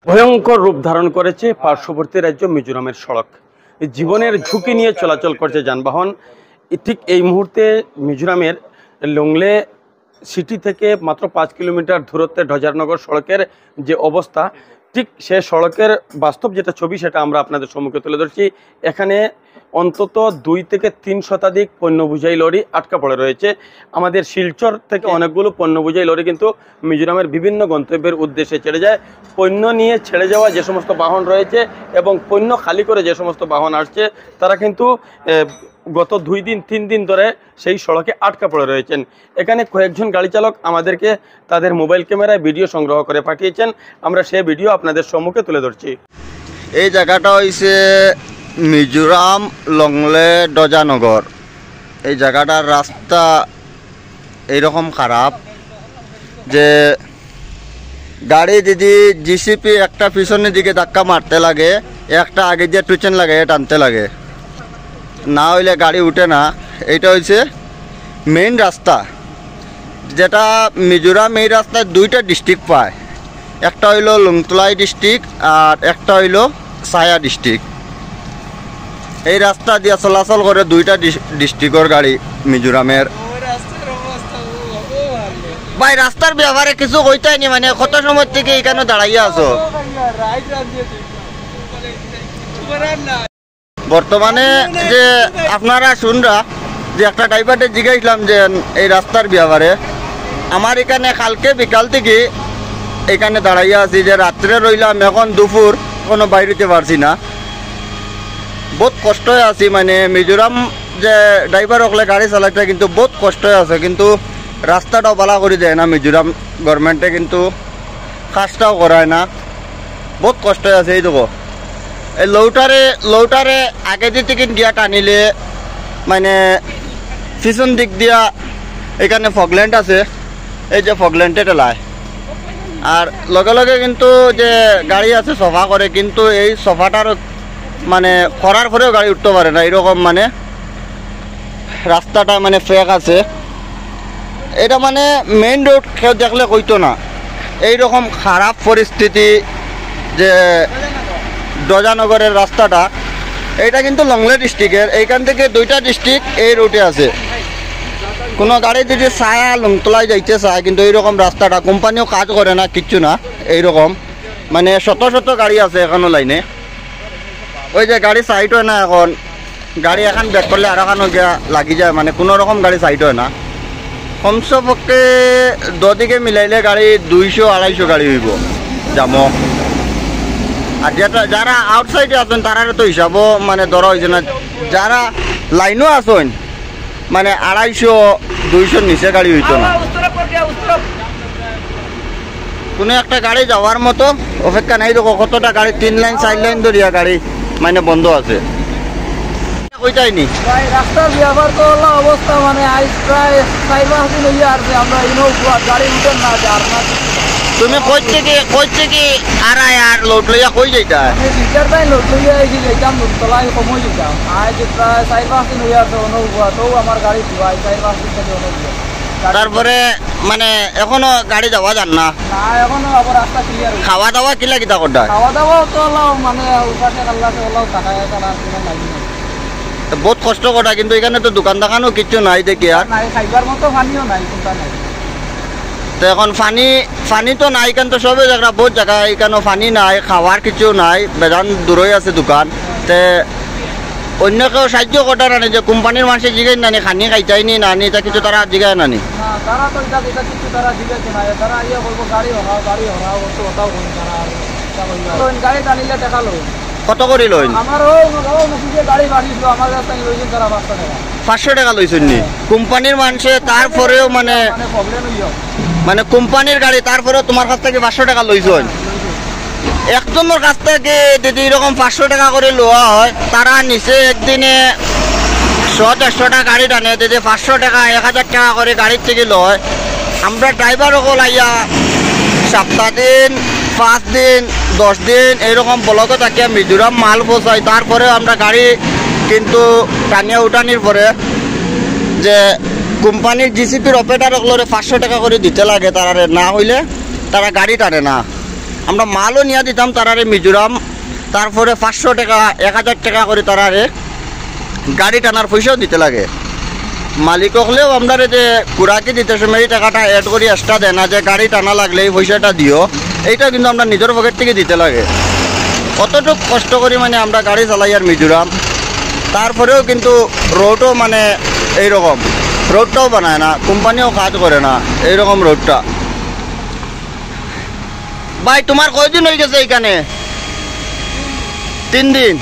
ভয়ঙ্কর রূপ ধারণ করেছে পার্শ্ববর্তী রাজ্য মিজোরামের সড়ক। জীবনের ঝুঁকি নিয়ে চলাচল করছে যানবাহন। ঠিক এই মুহূর্তে মিজোরামের লংলে সিটি থেকে মাত্র 5 কিলোমিটার দূরত্বে ধ্বজারনগর সড়কের যে অবস্থা, ঠিক সে সড়কের বাস্তব যেটা ছবি সেটা আমরা আপনাদের সম্মুখে তুলে ধরছি। এখানে অন্তত 2 থেকে 3 শতাধিক পণ্য বোঝাই লরি আটকা পড়ে রয়েছে। আমাদের শিলচর থেকে অনেকগুলো পণ্য বোঝাই লরি কিন্তু মিজোরামের বিভিন্ন গন্তব্যের উদ্দেশ্যে ছেড়ে যায়। পণ্য নিয়ে ছেড়ে যাওয়া যে সমস্ত বাহন রয়েছে এবং পণ্য খালি করে যে সমস্ত বাহন আসছে, তারা কিন্তু গত 2 দিন 3 দিন ধরে সেই সড়কে আটকা পড়ে রয়েছেন। এখানে কয়েকজন গাড়ি চালক আমাদেরকে তাদের মোবাইল ক্যামেরায় ভিডিও সংগ্রহ করে পাঠিয়েছেন। আমরা সেই ভিডিও আপনাদের সম্মুখে তুলে ধরছি। এই জায়গাটা হইছে মিজোরাম লংলে ধ্বজানগর। এই জায়গাটার রাস্তা এইরকম খারাপ যে গাড়ি যদি জিসিপি একটা পিছনের দিকে ধাক্কা মারতে লাগে, একটা আগে দিয়ে টুচেন লাগে টানতে লাগে, না হইলে গাড়ি উঠে না। এইটা হচ্ছে মেইন রাস্তা, যেটা মিজোরাম এই রাস্তায় 2টা ডিস্ট্রিক্ট পায়। একটা হইল লংতলাই ডিস্ট্রিক্ট আর একটা হইল সায়া ডিস্ট্রিক্ট। এই রাস্তা দিয়ে চলাচল করে 2টা ডিস্ট্রিক্টর গাড়ি মিজোরামের। ভাই রাস্তার ব্যাপারে কিছু কইতাই নি, মানে কত সময় থেকে এখানে দাঁড়াইয়া আছো? বর্তমানে যে আপনারা শুনরা যে একটা ড্রাইভারকে জিজ্ঞাসলাম যে এই রাস্তার ব্যাপারে, আমার এখানে কালকে বিকাল থেকে এখানে দাঁড়াইয়া আছি, যে রাত্রে রইলাম, এখন দুপুর কোনো বাইরেতে পারছি না, বহুত কষ্ট হয়ে আছি। মানে মিজোরাম যে ড্রাইভার হকলে গাড়ি চালাইতে কিন্তু বহুত কষ্ট হয়ে আছে, কিন্তু রাস্তাটাও ভালো করে দেয় না মিজোরাম গভর্নমেন্টে, কিন্তু কাজটাও করায় না, বহুত কষ্ট হয়ে আছে। এই দেখো এই লৌটারে আগে দিকে দিয়া টানিলে মানে পিছন দিক দিয়া এখানে ফগল্যান্ড আছে, এই যে ফগল্যান্ডে টেলায়, আর লগে লগে কিন্তু যে গাড়ি আছে সফা করে, কিন্তু এই সফাটার মানে করার পরেও গাড়ি উঠতে পারে না, এরকম মানে রাস্তাটা মানে ফেক আছে। এটা মানে মেইন রোড কেউ দেখলে কইতো না, এইরকম খারাপ পরিস্থিতি। যে ধ্বজানগরের রাস্তাটা, এইটা কিন্তু লংলে ডিস্ট্রিক্টের, এইখান থেকে 2টা ডিস্ট্রিক্ট এই রুটে আছে। কোনো গাড়ি যদি ছায়া লংতলায় যাইতে চায়, কিন্তু এইরকম রাস্তাটা কোম্পানিও কাজ করে না, কিচ্ছু না, এইরকম মানে শত শত গাড়ি আছে এখনো লাইনে। ওই যে গাড়ি সাইড হয় না, এখন গাড়ি এখন ব্যাক করলে আর এখানো গিয়া লাগি যায়, মানে কোনো রকম গাড়ি সাইড হয় না। কমসে পক্ষে দিকে মিলাইলে গাড়ি 200-250 গাড়ি হইব যাবো। আর যারা আউটসাইডে আছেন তারা তো হিসাবও মানে ধরা হয়েছে না, যারা লাইনও আছেন মানে 250-200 নিচে গাড়ি হইতো না। কোনো একটা গাড়ি যাওয়ার মতো অপেক্ষা নাই। দেখো কতটা গাড়ি, 3 লাইন 4 লাইন ধরিয়া গাড়ি মানে বন্ধ আছে। কইতাইনি রাস্তার ব্যবহার তো হলো অবস্থা, মানে আজ প্রায় 4-5 দিন হইয়া আর আমরা গাড়ি উঠেন না আর না। তুমি কই থেকে আর লোড লইয়া কই যাইতা? আমি লিটার তাই লোড লইয়া আইছি, যাইতাম তলায় কমই যেতাম। আজ প্রায় 4-5 দিন হইয়া তো অনুভব, তো আমার গাড়ি ধোয়াই 4-5 দিন থেকে অনুভব। তারপরে মানে এখনো গাড়ি যাওয়া যান না? না, এখনো আবার রাস্তা ক্লিয়ার। খাওয়া দাওয়া কিলা কিতা করতে? খাওয়া দাওয়া তো হলো মানে উপাসে আল্লাহকে হলো টাকা না লাগি না, বহুত কষ্ট করা। কিন্তু এখানে তো দোকান দেখানো কিচ্ছু নাই দেখি, আর নাই খাইবার মতো পানিও নাই, চিন্তা নাই। তো এখন পানি তো নাই, কেন তো সবে জায়গা বহুত জায়গা এখানে পানি নাই, খাওয়ার কিছু নাই, বেজান দূরই আছে দোকান। তে অন্য কেউ সাহায্য করার আনি, যে কোম্পানির মানুষের জিগাই নানি খানি খাইতাইনি নানি, তা কিছু তারা জিগায় নানি? তারা তো এটা কিছু তারা জিগাইছে না, তারা ইয়ে বলবো গাড়ি হরাও তো ওটাও বলি তারা গাড়ি টানিলে টাকা লো। কত করে লইন? আমার গাড়ি বাড়িছিল আমার কাছে লইছেন তারা 500 টাকা লইছেন নি কোম্পানির মানুষে? তারপরেও মানে প্রবলেম হইও, মানে কোম্পানির গাড়ি, তারপরেও তোমার কাছ থেকে 500 টাকা লইছেন। একজনের কাছ থেকে যদি এরকম 500 টাকা করে লওয়া হয়, তারা নিচে একদিনে 100-150টা গাড়ি টানে, যদি 500 টাকা 1000 টাকা করে গাড়ির থেকে লয়, আমরা ড্রাইভার সকল আইয়া সপ্তাহ দিন 5 দিন 10 দিন এইরকম ব্লকে থাকিয়া মিজোরাম মাল পৌঁছাই। তারপরেও আমরা গাড়ি কিন্তু টানিয়া উঠানির পরে যে কোম্পানির জিসিপির অপারেটর সকলরে 500 টাকা করে দিতে লাগে, তারা না হইলে তারা গাড়ি টানে না। আমরা মালও নিয়ে দিতাম তারারে মিজোরাম, তারপরে 500 টাকা 1000 টাকা করে তারারে গাড়ি টানার পয়সাও দিতে লাগে। মালিক হলেও আমরা যে কুড়াকে দিতে সময় এই টাকাটা অ্যাড করে এক্সট্রা দেয় না, যে গাড়ি টানা লাগলে এই পয়সাটা দিও, এইটা কিন্তু আমরা নিজের পকেট থেকে দিতে লাগে। কতটুকু কষ্ট করি মানে আমরা গাড়ি চালাই আর মিজোরাম, তারপরেও কিন্তু রোডও মানে এইরকম, রোডটাও বানায় না, কোম্পানিও কাজ করে না এইরকম রোডটা। ভাই তোমার কয়দিন হয়ে গেছে এইখানে? 3 দিন।